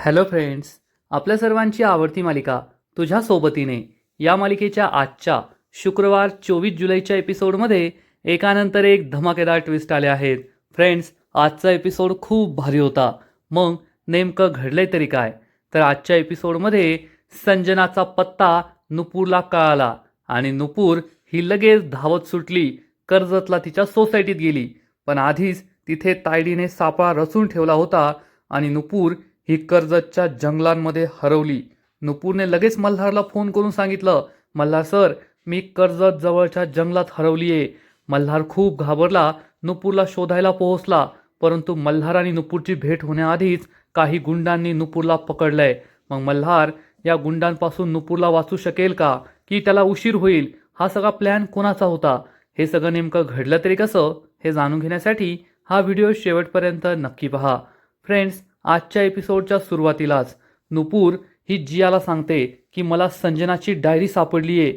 Hello friends, आपल्या सर्वांची आवडती मालिका तुझ्या सोबतीने या मालिकेच्या आजच्या शुक्रवार 24 जुलैच्या एपिसोडमध्ये एकानंतर एक धमाकेदार ट्विस्ट आले आहेत. फ्रेंड्स, आजचा एपिसोड खूप भारी होता. मग नेमकं घडलंय तरी काय? तर आजच्या एपिसोडमध्ये संजनाचा पत्ता नुपूरला कळाला आणि नुपूर ही लगेच धावत सुटली. कर्जतला तिच्या सोसायटीत गेली. पण आधीच तिथे तायडीने सापळा रचून ठेवला होता आणि नुपूर ही कर्जतच्या जंगलांमध्ये हरवली. नुपूरने लगेच मल्हारला फोन करून सांगितलं, मल्हार सर, मी कर्जत जवळच्या जंगलात हरवलीये. मल्हार खूप घाबरला. नुपूरला शोधायला पोहोचला, परंतु मल्हार आणि नुपूरची भेट होण्याआधीच काही गुंडांनी नुपूरला पकडलंय. मग मल्हार या गुंडांपासून नुपूरला वाचू शकेल का, की त्याला उशीर होईल? हा सगळा प्लॅन कोणाचा होता? हे सगळं नेमकं घडलं तरी कसं, हे जाणून घेण्यासाठी हा व्हिडिओ शेवटपर्यंत नक्की पहा. फ्रेंड्स, आजच्या एपिसोडच्या सुरुवातीलाच नुपूर ही जियाला सांगते की मला संजनाची डायरी सापडली आहे.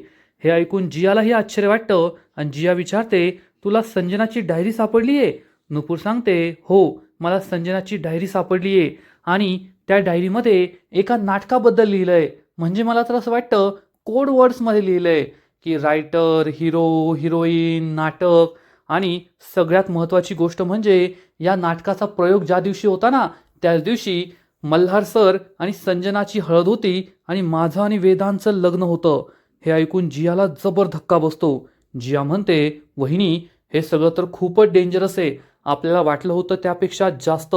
हे ऐकून जियालाही आश्चर्य वाटतं आणि जिया विचारते, तुला संजनाची डायरी सापडली आहे? नुपूर सांगते, हो, मला संजनाची डायरी सापडली आहे आणि त्या डायरीमध्ये एका नाटकाबद्दल लिहिलं आहे. म्हणजे मला तर असं वाटतं कोड वर्ड्समध्ये लिहिलं आहे की रायटर, हिरो, हिरोईन, नाटक आणि सगळ्यात महत्त्वाची गोष्ट म्हणजे या नाटकाचा प्रयोग ज्या दिवशी होता ना, त्याच दिवशी मल्हार सर आणि संजनाची हळद होती आणि माझं आणि वेदांचं लग्न होतं. हे ऐकून जियाला जबर धक्का बसतो. जिया म्हणते, वहिनी, हे सगळं तर खूपच डेंजरस आहे. आपल्याला वाटलं होतं त्यापेक्षा जास्त.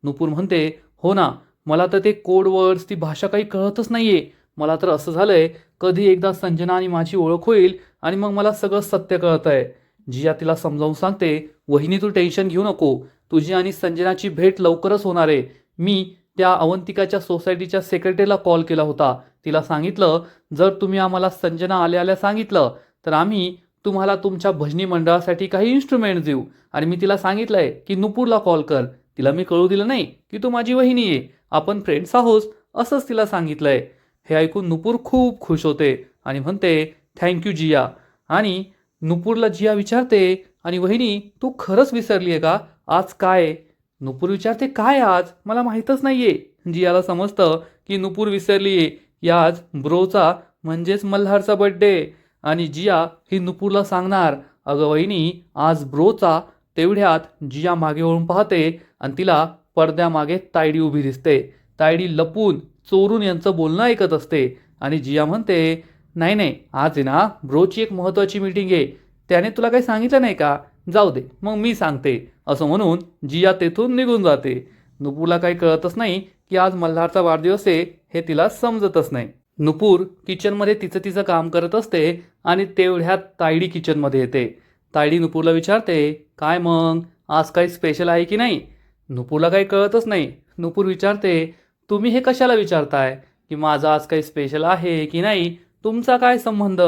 नुपूर म्हणते, हो ना, मला तर ते कोड वर्ड्स, ती भाषा काही कळतच नाहीये. मला तर असं झालंय, कधी एकदा संजना आणि माझी ओळख होईल आणि मग मला सगळं सत्य कळतंय. जिया तिला समजावून सांगते, वहिनी, तू टेन्शन घेऊ नको. तुझी आणि संजनाची भेट लवकरच होणार आहे. मी त्या अवंतिकाच्या सोसायटीच्या सेक्रेटरीला कॉल केला होता. तिला सांगितलं, जर तुम्ही आम्हाला संजना आल्या आल्या सांगितलं तर आम्ही तुम्हाला तुमच्या भजनी मंडळासाठी काही इन्स्ट्रुमेंट देऊ. आणि मी तिला सांगितलंय की नुपूरला कॉल कर. तिला मी कळू दिलं नाही की तू माझी वहिनी आहे, आपण फ्रेंड्स आहोत, असंच तिला सांगितलंय. हे ऐकून नुपूर खूप खुश होते आणि म्हणते, थँक्यू जिया. आणि नुपूरला जिया विचारते, आणि वहिनी, तू खरंच विसरली आहे का? आज काय? नुपूर विचारते, काय आज? मला माहीतच नाहीये. जियाला समजतं की नुपूर विसरलीये. या आज ब्रोचा म्हणजेच मल्हारचा बर्थडे. आणि जिया ही नुपूरला सांगणार, अगं वहिनी, आज ब्रोचा. तेवढ्यात जिया मागे वळून पाहते आणि तिला पडद्यामागे तायडी उभी दिसते. तायडी लपून चोरून यांचं बोलणं ऐकत असते. आणि जिया म्हणते, नाही नाही, आज आहे ना ब्रोची एक महत्त्वाची मीटिंग आहे. त्याने तुला काही सांगितलं नाही का? जाऊ दे, मग मी सांगते. असं म्हणून जिया तेथून निघून जाते. नुपूरला काही कळतच नाही की आज मल्हारचा वाढदिवस आहे, हे तिला समजतच नाही. नुपूर किचनमध्ये तिचं तिचं काम करत असते आणि तेवढ्यात तायडी किचनमध्ये येते. तायडी नुपूरला विचारते, काय मग, आज काही स्पेशल आहे की नाही? नुपूरला काही कळतच नाही. नुपूर विचारते, तुम्ही हे कशाला विचारताय की माझं आज काही स्पेशल आहे की नाही? तुमचा काय संबंध?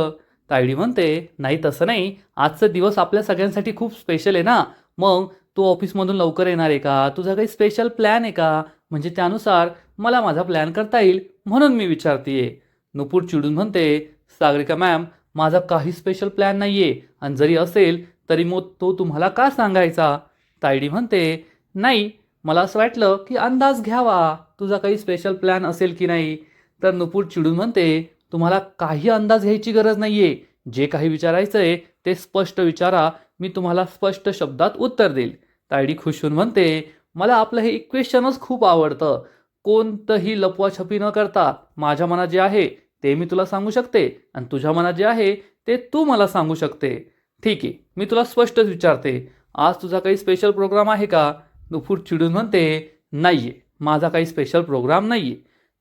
तायडी म्हणते, नाही तसं नाही, आजचा दिवस आपल्या सगळ्यांसाठी खूप स्पेशल आहे ना. मग तू ऑफिसमधून लवकर येणार आहे का? तुझा काही स्पेशल प्लॅन आहे का? म्हणजे त्यानुसार मला माझा प्लॅन करता येईल, म्हणून मी विचारतीये. नुपूर चिडून म्हणते, सागरिका मॅम, माझा काही स्पेशल प्लॅन नाहीये, आणि जरी असेल तरी मग तो तुम्हाला का सांगायचा? तायडी म्हणते, नाही, मला असं वाटलं की अंदाज घ्यावा तुझा काही स्पेशल प्लॅन असेल की नाही. तर नुपूर चिडून म्हणते, तुम्हाला काही अंदाज घ्यायची गरज नाहीये. जे काही विचारायचंय ते स्पष्ट विचारा, मी तुम्हाला स्पष्ट शब्दात उत्तर देईल. तायडी खुश होऊन म्हणते, मला आपलं हे इक्वेशनच खूप आवडतं. कोणतंही लपवाछपी न करता माझ्या मनात जे आहे ते मी तुला सांगू शकते आणि तुझ्या मनात जे आहे ते तू मला सांगू शकते. ठीक आहे, मी तुला स्पष्टच विचारते, आज तुझा काही स्पेशल प्रोग्राम आहे का? नुपूर चिडून म्हणते, नाहीये, माझा काही स्पेशल प्रोग्राम नाहीये.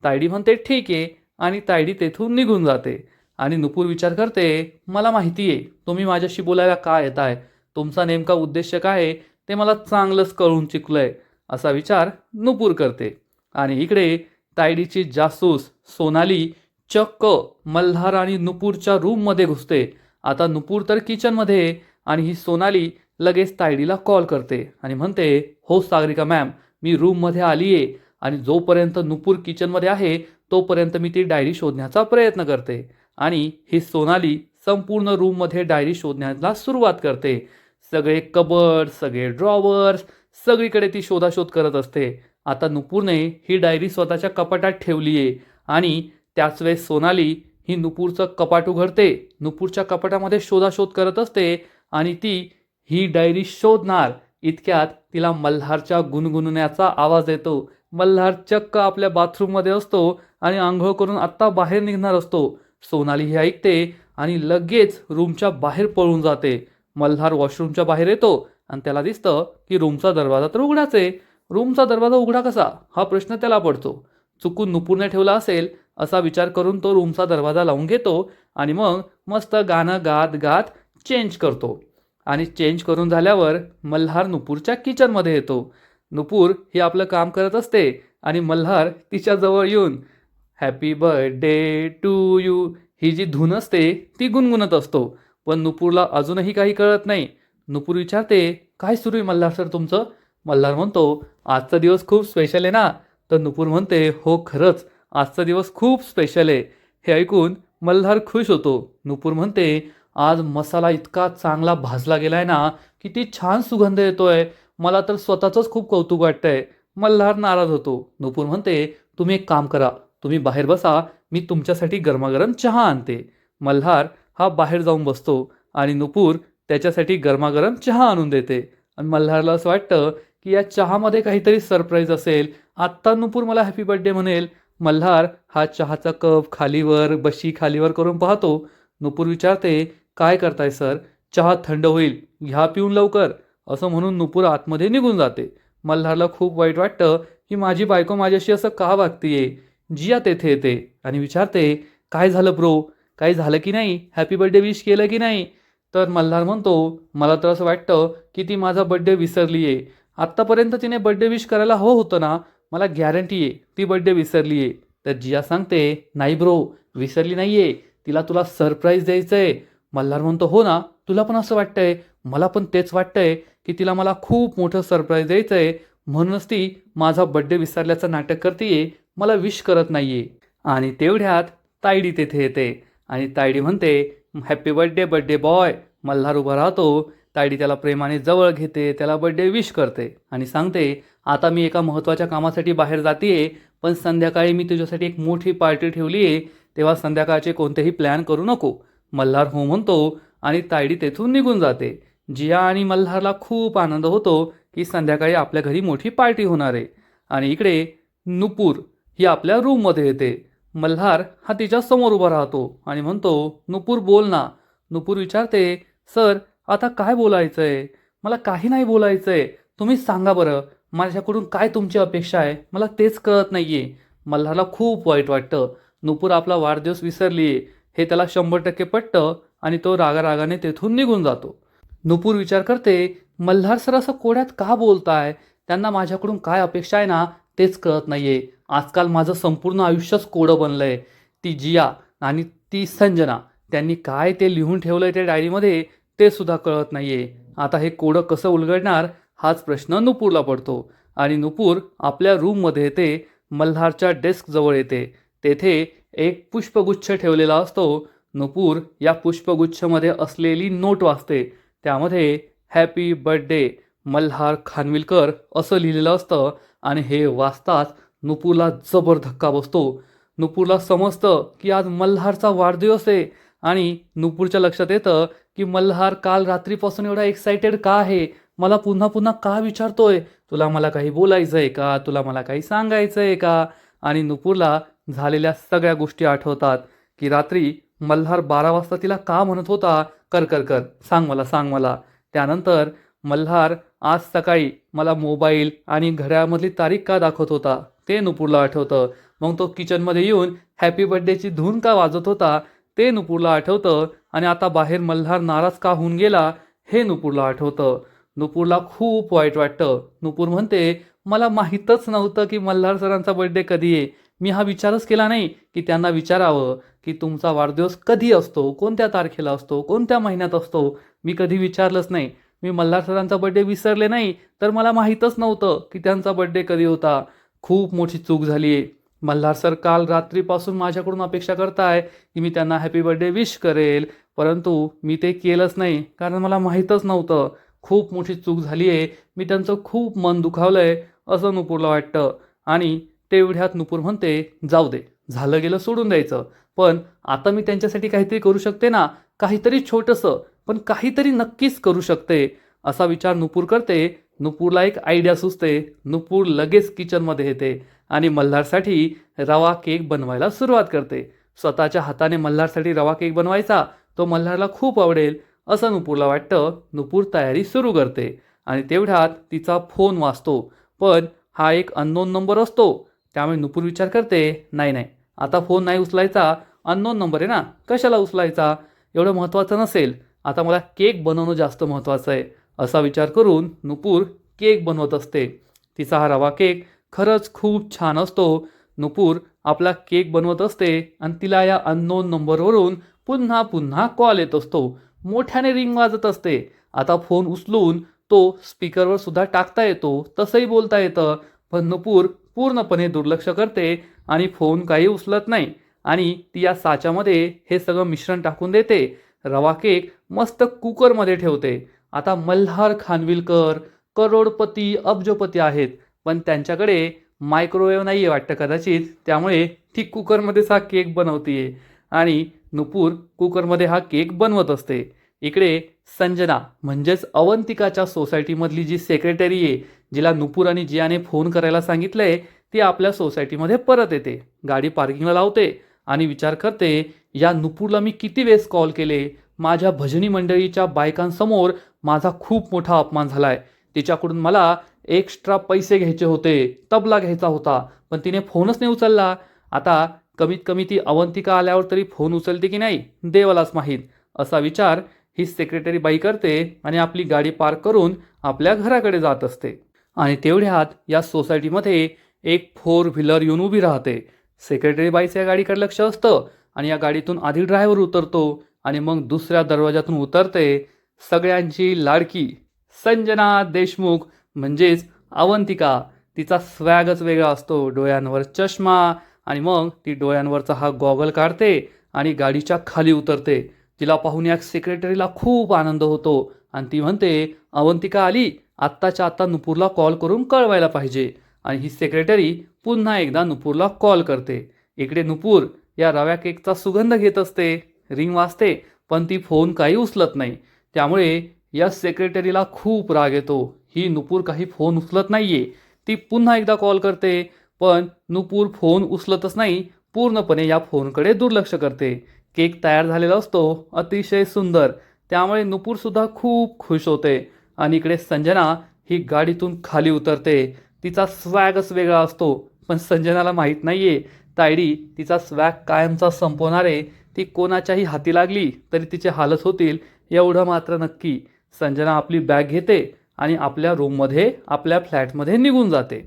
तायडी म्हणते, ठीक आहे, आणि तायडी तेथून निघून जाते. आणि नुपूर विचार करते, मला माहिती आहे तुम्ही माझ्याशी बोलायला का येताय. तुमचा नेमका उद्देश काय आहे ते मला चांगलंच कळून चुकलंय. असा विचार नुपूर करते. आणि इकडे तायडीची जासूस सोनाली चक्क मल्हार आणि नुपूरच्या रूममध्ये घुसते. आता नुपूर तर किचनमध्ये, आणि ही सोनाली लगेच तायडीला कॉल करते आणि म्हणते, हो सागरिका मॅम, मी रूममध्ये आली आहे आणि जोपर्यंत नुपूर किचनमध्ये आहे तोपर्यंत मी ती डायरी शोधण्याचा प्रयत्न करते. आणि ही सोनाली संपूर्ण रूममध्ये डायरी शोधण्याला सुरुवात करते. सगळे कबर्ड, सगळे ड्रॉवर्स, सगळीकडे ती शोधाशोध करत असते. आता नुपूरने ही डायरी स्वतःच्या कपाटात ठेवली आहे आणि त्याच वेळेस सोनाली ही नुपूरचं कपाट उघडते, नुपूरच्या कपाटामध्ये शोधाशोध करत असते आणि ती ही डायरी शोधणार इतक्यात तिला मल्हारच्या गुणगुणण्याचा आवाज येतो. मल्हार चक्क आपल्या बाथरूममध्ये असतो आणि आंघोळ करून आत्ता बाहेर निघणार असतो. सोनाली हे ऐकते आणि लगेच रूमच्या बाहेर पळून जाते. मल्हार वॉशरूमच्या बाहेर येतो आणि त्याला दिसतं की रूमचा दरवाजा तर उघडाच आहे. रूमचा दरवाजा उघडा कसा हा प्रश्न त्याला पडतो. चुकून नुपूरने ठेवला असेल असा विचार करून तो रूमचा दरवाजा लावून घेतो आणि मग मस्त गाणं गात गात चेंज करतो. आणि चेंज करून झाल्यावर मल्हार नुपूरच्या किचनमध्ये येतो. नुपूर ही आपलं काम करत असते आणि मल्हार तिच्याजवळ येऊन हॅपी बर्थडे टू यू ही जी धून असते ती गुणगुणत असतो. पण नुपूरला अजूनही काही कळत नाही. नुपूर विचारते, काय सुरू आहे मल्हार सर तुमचं? मल्हार म्हणतो, आजचा दिवस खूप स्पेशल आहे ना? तर नुपूर म्हणते, हो खरंच आजचा दिवस खूप स्पेशल आहे. हे ऐकून मल्हार खुश होतो. नुपूर म्हणते, आज मसाला इतका चांगला भाजला गेलाय ना, किती छान सुगंध येतोय. मला तर स्वतःचंच खूप कौतुक वाटतंय. मल्हार नाराज होतो. नुपूर म्हणते, तुम्ही एक काम करा, तुम्ही बाहेर बसा, मी तुमच्यासाठी गरमागरम चहा आणते. मल्हार हा बाहेर जाऊन बसतो आणि नुपूर त्याच्यासाठी गरमागरम चहा आणून देते. आणि मल्हारला असं वाटतं की या चहामध्ये काहीतरी सरप्राईज असेल. आत्ता नुपूर मला हॅपी बर्थडे म्हणेल. मल्हार हा चहाचा कप खालीवर बशी खालीवर करून पाहतो. नुपूर विचारते, काय करताय सर? चहा थंड होईल, घ्या पिऊन लवकर. असं म्हणून नुपूर आतमध्ये निघून जाते. मल्हारला खूप वाईट वाटतं की माझी बायको माझ्याशी असं का वागतीये. जिया तेथे येते आणि विचारते, काय झालं ब्रो? काही झालं की नाही? हॅपी बर्थडे विश केलं की नाही? तर मल्हार म्हणतो, मला तर असं वाटतं की ती माझा बर्थडे विसरली आहे. आत्तापर्यंत तिने बर्थडे विश करायला हवं होतं ना? मला गॅरंटी आहे ती बर्थडे विसरली आहे. तर जिया सांगते, नाही ब्रो, विसरली नाही आहे. तिला तुला सरप्राईज द्यायचं आहे. मल्हार म्हणतो, हो ना, तुला पण असं वाटतंय? मला पण तेच वाटतंय की तिला मला खूप मोठं सरप्राईज द्यायचं आहे. म्हणूनच ती माझा बर्थडे विसरल्याचं नाटक करतेय, मला विश करत नाहीये. आणि तेवढ्यात तायडी तेथे येते आणि तायडी म्हणते, happy birthday birthday boy. Malhar उभा राहतो. तायडी त्याला प्रेमाने जवळ घेते, त्याला बर्थडे विश करते आणि सांगते, आता मी एका महत्त्वाच्या कामासाठी बाहेर जातीये, पण संध्याकाळी मी तुझ्यासाठी एक मोठी पार्टी ठेवली आहे, तेव्हा संध्याकाळचे कोणतेही प्लॅन करू नको. मल्हार हो म्हणतो आणि तायडी तेथून निघून जाते. जिया आणि मल्हारला खूप आनंद होतो की संध्याकाळी आपल्या घरी मोठी पार्टी होणार आहे. आणि इकडे नुपूर ही आपल्या रूममध्ये येते. मल्हार हा तिच्या समोर उभा राहतो आणि म्हणतो, नुपूर बोल ना. नुपूर विचारते, सर आता काय बोलायचंय? मला काही नाही बोलायचंय. तुम्हीच सांगा बरं, माझ्याकडून काय तुमची अपेक्षा आहे? मला तेच कळत नाहीये. मल्हारला खूप वाईट वाटतं. नुपूर आपला वाढदिवस विसरलीये हे त्याला 100% पटतं आणि तो रागारागाने तेथून निघून जातो. नुपूर विचार करते, मल्हार सर असं कोड्यात का बोलताय? त्यांना माझ्याकडून काय अपेक्षा आहे ना तेच कळत नाहीये. आजकाल माझं संपूर्ण आयुष्यच कोडं बनलंय. ती जिया आणि ती संजना त्यांनी काय ते लिहून ठेवलंय त्या डायरीमध्ये ते सुद्धा कळत नाहीये. आता हे कोडं कसं उलगडणार हाच प्रश्न नुपूरला पडतो. आणि नुपूर आपल्या रूममध्ये येते. मल्हारच्या डेस्क जवळ येते. तेथे एक पुष्पगुच्छ ठेवलेला असतो. नुपूर या पुष्पगुच्छमध्ये असलेली नोट वाचते. त्यामध्ये हॅपी बर्थडे मल्हार खानविलकर असं लिहिलेलं असतं. आणि हे वाचताच नुपूरला जबर धक्का बसतो. नुपूरला समजतं की आज मल्हारचा वाढदिवस आहे. आणि नुपूरच्या लक्षात येतं की मल्हार काल रात्रीपासून एवढा एक्साइटेड का आहे? मला पुन्हा पुन्हा का विचारतोय? तुला मला काही बोलायचं आहे का? तुला मला काही सांगायचं आहे का? आणि नुपूरला झालेल्या सगळ्या गोष्टी आठवतात की रात्री मल्हार 12 वाजता तिला का म्हणत होता, कर कर कर, सांग मला सांग मला. त्यानंतर मल्हार आज सकाळी मला मोबाईल आणि घड्याळमधली तारीख का दाखवत होता ते नुपूरला आठवतं. मग तो किचनमध्ये येऊन हॅपी बर्थडेची धून का वाजत होता ते नुपूरला आठवतं. आणि आता बाहेर मल्हार नाराज का होऊन गेला हे नुपूरला आठवतं. नुपूरला खूप वाईट वाटतं. नुपूर म्हणते, मला माहीतच नव्हतं की मल्हार सरांचा बर्थडे कधी आहे. मी हा विचारच केला नाही की त्यांना विचारावं की तुमचा वाढदिवस कधी असतो, कोणत्या तारखेला असतो, कोणत्या महिन्यात असतो. मी कधी विचारलंच नाही. मी मल्हार सरांचा बर्थडे विसरले नाही तर मला माहीतच नव्हतं की त्यांचा बर्थडे कधी होता. खूप मोठी चूक झाली आहे. मल्हार सर काल रात्रीपासून माझ्याकडून अपेक्षा करताय की मी त्यांना हॅपी बर्थडे विश करेल, परंतु मी ते केलंच नाही कारण मला माहीतच नव्हतं. खूप मोठी चूक झाली आहे. मी त्यांचं खूप मन दुखावलंय. असं नुपूरला वाटतं. आणि तेवढ्यात नुपूर म्हणते, जाऊ दे, झालं गेलं सोडून द्यायचं. पण आता मी त्यांच्यासाठी काहीतरी करू शकते ना, काहीतरी छोटंसं, पण काहीतरी नक्कीच करू शकते. असा विचार नुपूर करते. नुपूरला एक आयडिया सुचते. नुपूर लगेच किचनमध्ये येते आणि मल्हारसाठी रवा केक बनवायला सुरुवात करते. स्वतःच्या हाताने मल्हारसाठी रवा केक बनवायचा, तो मल्हारला खूप आवडेल असं नुपूरला वाटतं. नुपूर तयारी सुरू करते आणि तेवढ्यात तिचा फोन वाजतो. पण हा एक अननोन नंबर असतो. त्यामुळे नुपूर विचार करते, नाही नाही, आता फोन नाही उचलायचा, अननोन नंबर आहे ना, कशाला उचलायचा, एवढं महत्त्वाचं नसेल, आता मला केक बनवणं जास्त महत्त्वाचं आहे. असा विचार करून नुपूर केक बनवत असते. तिचा हा रवा केक खरंच खूप छान असतो. नुपूर आपला केक बनवत असते आणि तिला या अननोन नंबरवरून पुन्हा पुन्हा कॉल येत असतो. मोठ्याने रिंग वाजत असते. आता फोन उचलून तो स्पीकरवर सुद्धा टाकता येतो, तसंही बोलता येतं. पण नुपूर पूर्णपणे दुर्लक्ष करते आणि फोन काही उचलत नाही. आणि ती या साच्यामध्ये हे सगळं मिश्रण टाकून देते. रवा केक मस्त कुकरमध्ये ठेवते. आता मल्हार खानविलकर करोडपती अब्जोपती आहेत, पण त्यांच्याकडे मायक्रोवेव्ह नाही आहे वाटतं कदाचित, त्यामुळे ती कुकरमध्येच हा केक बनवतीये आणि नुपूर कुकरमध्ये हा केक बनवत असते. इकडे संजना म्हणजेच अवंतिकाच्या सोसायटीमधली जी सेक्रेटरी आहे, जिला नुपूर आणि जियाने फोन करायला सांगितलंय, ती आपल्या सोसायटीमध्ये परत येते. गाडी पार्किंगला लावते आणि विचार करते, या नुपूरला मी किती वेळेस कॉल केले. माझ्या भजनी मंडळीच्या बायकांसमोर माझा खूप मोठा अपमान झालाय. तिच्याकडून मला एक्स्ट्रा पैसे घ्यायचे होते, तबला घ्यायचा होता, पण तिने फोनच नाही उचलला. आता कमीत कमी ती अवंतिका आल्यावर तरी फोन उचलते की नाही, देवालाच माहीत. असा विचार ही सेक्रेटरी बाई करते आणि आपली गाडी पार्क करून आपल्या घराकडे जात असते. आणि तेवढ्यात या सोसायटीमध्ये एक 4 व्हीलर येऊन उभी राहते. सेक्रेटरी बाईचं या गाडीकडे लक्ष असतं आणि या गाडीतून आधी ड्रायव्हर उतरतो आणि मग दुसऱ्या दरवाजातून उतरते सगळ्यांची लाडकी संजना देशमुख म्हणजेच अवंतिका. तिचा स्वॅगच वेगळा असतो. डोळ्यांवर चष्मा आणि मग ती डोळ्यांवरचा हा गॉगल काढते आणि गाडीच्या खाली उतरते. तिला पाहून या सेक्रेटरीला खूप आनंद होतो आणि ती म्हणते, अवंतिका आली, आत्ताच्या आत्ता नुपूरला कॉल करून कळवायला पाहिजे. आणि ही सेक्रेटरी पुन्हा एकदा नुपूरला कॉल करते. इकडे नुपूर या रव्या केकचा सुगंध घेत असते. रिंग वाजते, पण ती फोन काही उचलत नाही. त्यामुळे या सेक्रेटरीला खूप राग येतो. ही नुपूर काही फोन उचलत नाहीये. ती पुन्हा एकदा कॉल करते, पण नुपूर फोन उचलतच नाही, पूर्णपणे या फोनकडे दुर्लक्ष करते. केक तयार झालेला असतो, अतिशय सुंदर. त्यामुळे नुपूर सुद्धा खूप खुश होते. आणि इकडे संजना ही गाडीतून खाली उतरते. तिचा स्वॅगच वेगळा असतो, पण संजनाला माहीत नाहीये तायडी तिचा स्वॅग कायमचा संपवणार आहे. ती कोणाच्याही हाती लागली तरी तिचे हालच होतील, एवढं मात्र नक्की. संजना आपली बॅग घेते आणि आपल्या रूममध्ये, आपल्या फ्लॅटमध्ये निघून जाते.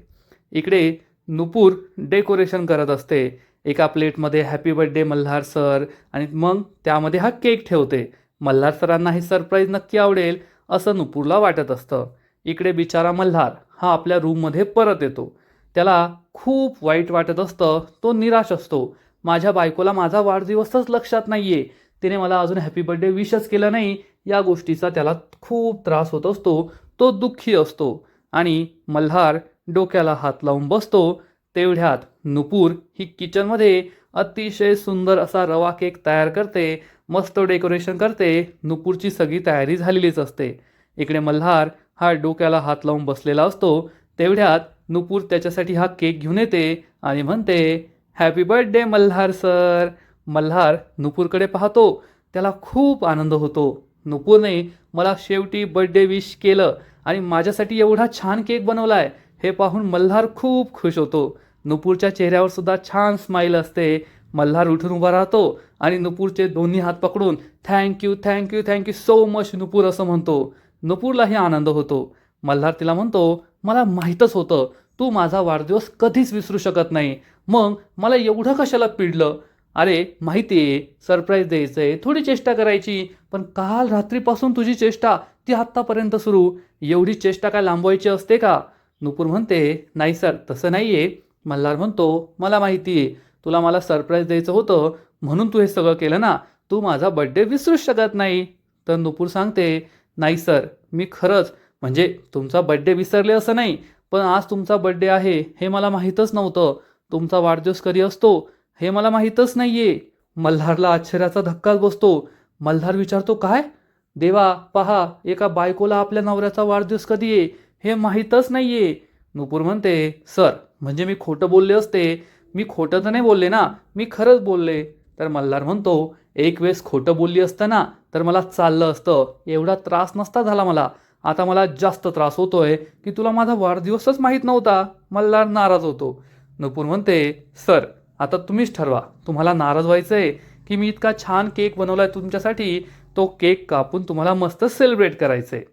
इकडे नुपूर डेकोरेशन करत असते. एका प्लेटमध्ये हॅपी बर्थडे मल्हार सर आणि मग त्यामध्ये हा केक ठेवते. मल्हार सरांना हे सरप्राईज नक्की आवडेल असं नुपूरला वाटत असतं. इकडे बिचारा मल्हार हा आपल्या रूममध्ये परत येतो. त्याला खूप वाईट वाटत असतं. तो निराश असतो. माझ्या बायकोला माझा वाढदिवसच लक्षात नाहीये, तिने मला अजून हॅपी बर्थडे विशच केलं नाही, या गोष्टीचा त्याला खूप त्रास होत असतो. तो दुःखी असतो आणि मल्हार डोक्याला हात लावून बसतो. तेवढ्यात नुपूर ही किचनमध्ये अतिशय सुंदर असा रवा केक तयार करते. मस्त डेकोरेशन करते. नुपूरची सगळी तयारी झालेलीच असते. इकडे मल्हार हा डोक्याला हात लावून बसलेला असतो. तेवढ्यात नुपूर त्याच्यासाठी हा केक घेऊन येते आणि म्हणते, happy birthday Malhar sir. Malhar नुपूरकडे पाहतो. त्याला खूप आनंद होतो. नुपूरने मला शेवटी बर्थडे विश केलं आणि माझ्यासाठी एवढा छान केक बनवलाय हे पाहून मल्हार खूप खुश होतो. नुपूरच्या चेहऱ्यावर सुद्धा छान स्माईल असते. मल्हार उठून उभा राहतो आणि नुपूरचे दोन्ही हात पकडून thank you thank you thank you so much Nupur असं म्हणतो. नुपूरलाही आनंद होतो. मल्हार तिला म्हणतो, मला माहीतच होतं तू माझा वाढदिवस कधीच विसरू शकत नाही, मग मला एवढं कशाला पिडलं. अरे माहिती आहे सरप्राईज द्यायचंय, थोडी चेष्टा करायची, पण काल रात्रीपासून तुझी चेष्टा ती आत्तापर्यंत सुरू, एवढी चेष्टा काय लांबवायची असते का. नुपूर म्हणते, नाही सर तसं नाही आहे. मल्हार म्हणतो, मला माहिती आहे तुला मला सरप्राईज द्यायचं होतं म्हणून तू हे सगळं केलं ना, तू माझा बर्थडे विसरूच शकत नाही. तर नुपूर सांगते, नाही सर मी खरंच, म्हणजे तुमचा बर्थडे विसरले असं नाही, पण आज तुमचा बड्डे आहे हे मला माहीतच नव्हतं. तुमचा वाढदिवस कधी असतो हे मला माहीतच नाहीये. मल्हारला आश्चर्याचा धक्काच बसतो. मल्हार विचारतो, काय देवा, पहा, एका बायकोला आपल्या नवऱ्याचा वाढदिवस कधी आहे हे माहीतच नाहीये. नुपूर म्हणते, सर म्हणजे मी खोटं बोलले असते. मी खोटं तर नाही बोलले ना, मी खरंच बोलले. तर मल्हार म्हणतो, एक वेळेस खोटं बोलली असतं ना तर मला चाललं असतं, एवढा त्रास नसता झाला मला. आता मला जास्त त्रास होतोय की तुला माझा वाढदिवसच माहीत नव्हता. मल्हार नाराज होतो. नुपूर म्हणते, सर आता तुम्हीच ठरवा, तुम्हाला नाराज व्हायचंय की मी इतका छान केक बनवलाय तुमच्यासाठी, तो केक कापून तुम्हाला मस्त सेलिब्रेट करायचंय.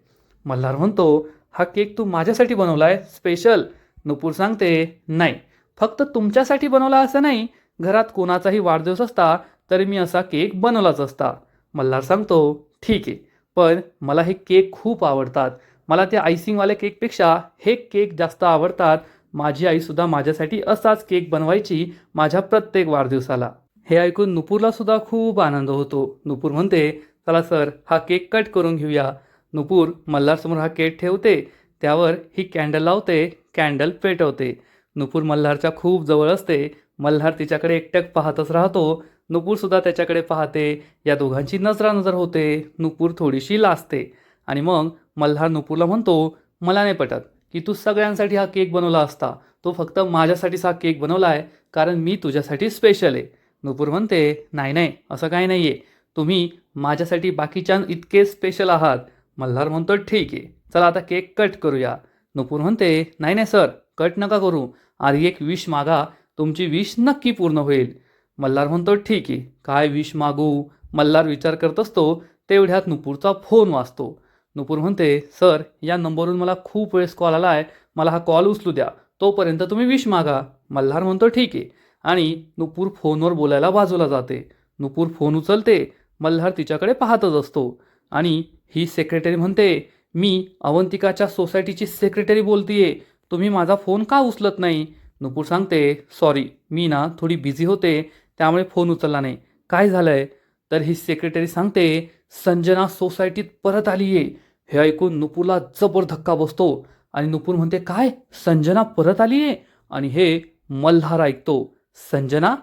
मल्हार म्हणतो, हा केक तू माझ्यासाठी बनवलाय स्पेशल? नुपूर सांगते, नाही, फक्त तुमच्यासाठी बनवला असं नाही, घरात कोणाचाही वाढदिवस असता तरी मी असा केक बनवलाच असता. मल्हार सांगतो, ठीक आहे, पण मला हे केक खूप आवडतात. मला ते आयसिंगवाले केकपेक्षा हे केक जास्त आवडतात. माझी आईसुद्धा माझ्यासाठी असाच केक बनवायची माझ्या प्रत्येक वाढदिवसाला. हे ऐकून नुपूरला सुद्धा खूप आनंद होतो. नुपूर म्हणते, चला सर, हा केक कट करून घेऊया. नुपूर मल्हारसमोर हा केक ठेवते, त्यावर ही कॅन्डल लावते, कॅन्डल पेटवते. नुपूर मल्हारच्या खूप जवळ असते. मल्हार तिच्याकडे एकटक पाहतच राहतो. नुपूर सुद्धा त्याच्याकडे पाहते. या दोघांची नजरानजर होते. नुपूर थोडीशी लाजते आणि मग मल्हार नुपूरला म्हणतो, मला नाही पटत की तू सगळ्यांसाठी हा केक बनवला असता. तो फक्त माझ्यासाठीच हा केक बनवलाय, कारण मी तुझ्यासाठी स्पेशल आहे. नुपूर म्हणते, नाही नाही, असं काही नाही आहे. तुम्ही माझ्यासाठी बाकीच्या इतके स्पेशल आहात. मल्हार म्हणतो, ठीक आहे, चला आता केक कट करूया. नुपूर म्हणते, नाही नाही सर, कट नका करू, आधी एक विश मागा, तुमची विश नक्की पूर्ण होईल. मल्हार म्हणतो, ठीक आहे, काय विश मागू? मल्हार विचार करत असतो. तेवढ्यात नुपूरचा फोन वाजतो. नुपूर म्हणते, सर या नंबरवरून मला खूप वेळेस कॉल आला आहे, मला हा कॉल उचलू द्या, तोपर्यंत तुम्ही विश मागा. मल्हार म्हणतो, ठीक आहे, आणि नुपूर फोनवर बोलायला बाजूला जाते. नुपूर फोन उचलते. मल्हार तिच्याकडे पाहतच असतो आणि ही सेक्रेटरी म्हणते, मी अवंतिकाच्या सोसायटीची सेक्रेटरी बोलतीये, तुम्ही माझा फोन का उचलत नाही? नुपूर सांगते, सॉरी, मी ना थोडी बिझी होते त्यामुळे फोन उचलला नाही. काय झालंय? तर ही सेक्रेटरी सांगते, संजना सोसायटीत परत आली आहे. हे ऐकून नुपूरला जबर धक्का बसतो आणि नुपूर म्हणते, काय, संजना परत आली आहे? आणि हे मल्हार ऐकतो. संजना?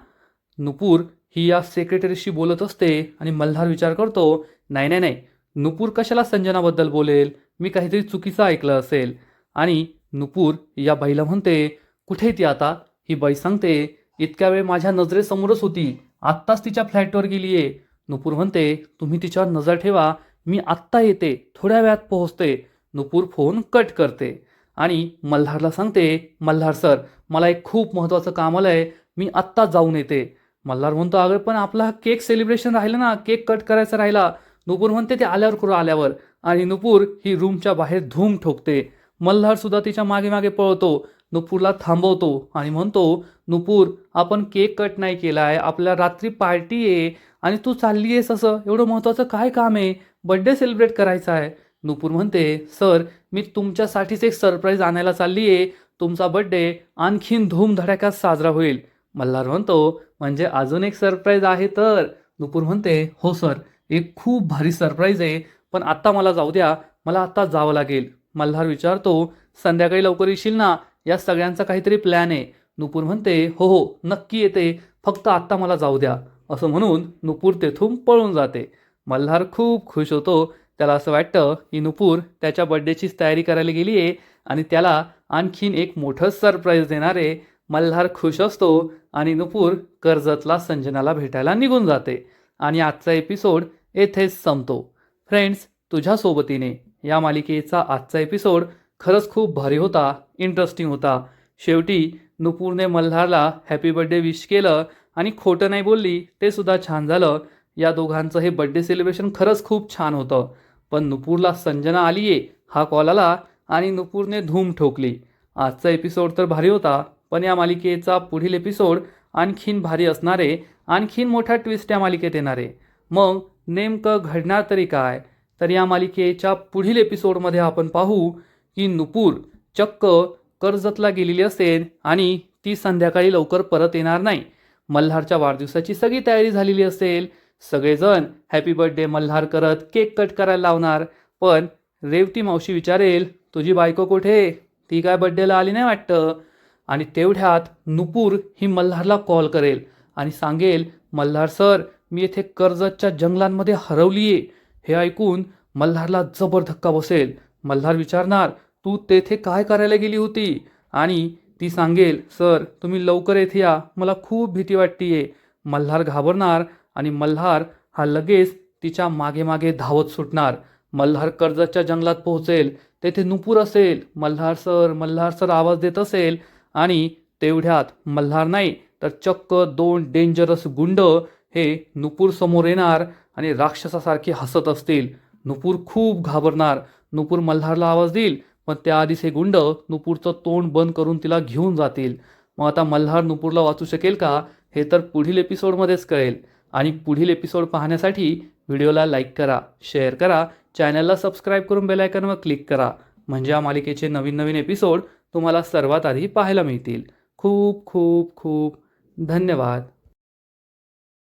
नुपूर ही या सेक्रेटरीशी बोलत असते आणि मल्हार विचार करतो, नाही नाही नाही, नुपूर कशाला संजनाबद्दल बोलेल, मी काहीतरी चुकीचं ऐकलं असेल. आणि नुपूर या बाईला म्हणते, कुठे ती आता? ही बाई सांगते, इतक्या वेळ माझ्या नजरेसमोरच होती, आत्ताच तिच्या फ्लॅटवर गेली आहे. नुपूर म्हणते, तुम्ही तिच्यावर नजर ठेवा, मी आत्ता येते, थोड्या वेळात पोहोचते. नुपूर फोन कट करते आणि मल्हारला सांगते, मल्हार सर, मला एक खूप महत्त्वाचं काम आलं आहे, मी आत्ताच जाऊन येते. मल्हार म्हणतो, अगं पण आपला केक सेलिब्रेशन राहिलं ना, केक कट करायचा राहिला. नुपूर म्हणते, ते आल्यावर करू, आल्यावर. आणि नुपूर ही रूमच्या बाहेर धूम ठोकते. मल्हार सुद्धा तिच्या मागे मागे पळतो. नुपूरला थांबवतो आणि म्हणतो, नुपूर, आपण केक कट नाही केलाय, आपल्या रात्री पार्टी आहे आणि तू चालली आहेस असं, एवढं महत्त्वाचं काय काम आहे? बड्डे सेलिब्रेट करायचा आहे. नुपूर म्हणते, सर मी तुमच्यासाठीच एक सरप्राईज आणायला चालली आहे, तुमचा बड्डे आणखीन धूमधडाक्यात साजरा होईल. मल्हार म्हणतो, म्हणजे अजून एक सरप्राईज आहे तर? नुपूर म्हणते, हो सर, एक खूप भारी सरप्राईज आहे, पण आत्ता मला जाऊ द्या, मला आत्ता जावं लागेल. मल्हार विचारतो, संध्याकाळी लवकर येशील ना, या सगळ्यांचा काहीतरी प्लॅन आहे. नुपूर म्हणते, हो हो नक्की येते, फक्त आत्ता मला जाऊ द्या. असं म्हणून नुपूर तेथून पळून जाते. मल्हार खूप खुश होतो. त्याला असं वाटतं की नुपूर त्याच्या बड्डेचीच तयारी करायला गेली आहे आणि त्याला आणखीन एक मोठं सरप्राईज देणार आहे. मल्हार खुश असतो आणि नुपूर कर्जतला संजनाला भेटायला निघून जाते. आणि आजचा एपिसोड येथेच संपतो. फ्रेंड्स, तुझ्या सोबतीने या मालिकेचा आजचा एपिसोड खरंच खूप भारी होता, इंटरेस्टिंग होता. शेवटी नुपूरने मल्हारला हॅपी बर्थडे विश केलं आणि खोटं नाही बोलली, ते सुद्धा छान झालं. या दोघांचं हे बड्डे सेलिब्रेशन खरंच खूप छान होतं. पण नुपूरला संजना आलीये हा कॉल आला आणि नुपूरने धूम ठोकली. आजचा एपिसोड तर भारी होता, पण या मालिकेचा पुढील एपिसोड आणखीन भारी असणार आहे. आणखीन मोठा ट्विस्ट या मालिकेत येणार आहे. मग नेमकं घडणार तरी काय? तर या मालिकेच्या पुढील एपिसोडमध्ये आपण पाहू की नुपूर चक्क कर्जतला गेलेली असेल आणि ती संध्याकाळी लवकर परत येणार नाही. मल्हारच्या वाढदिवसाची सगळी तयारी झालेली असेल. सगळेजण हॅपी बर्थडे मल्हार करत केक कट करायला लावणार. पण रेवती मावशी विचारेल, तुझी बायको कुठे? ती काय बड्डेला आली नाही वाटतं. आणि तेवढ्यात नुपूर ही मल्हारला कॉल करेल आणि सांगेल, मल्हार सर, मी येथे कर्जतच्या जंगलांमध्ये हरवली आहे. हे ऐकून मल्हारला जबर धक्का बसेल. मल्हार विचारणार, तू तेथे काय करायला गेली होती? आणि ती सांगेल, सर तुम्ही लवकर येथे या, मला खूप भीती वाटतीये. मल्हार घाबरणार आणि मल्हार हा लगेच तिच्या मागे मागे धावत सुटणार. मल्हार कर्जतच्या जंगलात पोहोचेल. तेथे नुपूर असेल. मल्हार सर आवाज देत असेल आणि तेवढ्यात मल्हार नाही तर चक्क 2 डेंजरस गुंड हे नुपूर समोर येणार आणि राक्षसासारखे हसत असतील. नुपूर खूप घाबरणार. नुपूर मल्हारला आवाज देईल, पण त्याआधीच हे गुंड नुपूरचं तोंड बंद करून तिला घेऊन जातील. मग आता मल्हार नुपूरला वाचू शकेल का, हे तर पुढील एपिसोडमध्येच कळेल. आणि पुढील एपिसोड पाहण्यासाठी व्हिडिओला लाईक करा, शेअर करा, चॅनलला सबस्क्राईब करून बेल आयकॉनवर क्लिक करा. म्हणजे या मालिकेचे नवीन नवीन एपिसोड तुम्हाला सर्वात आधी पाहायला मिळतील. खूप खूप खूप धन्यवाद.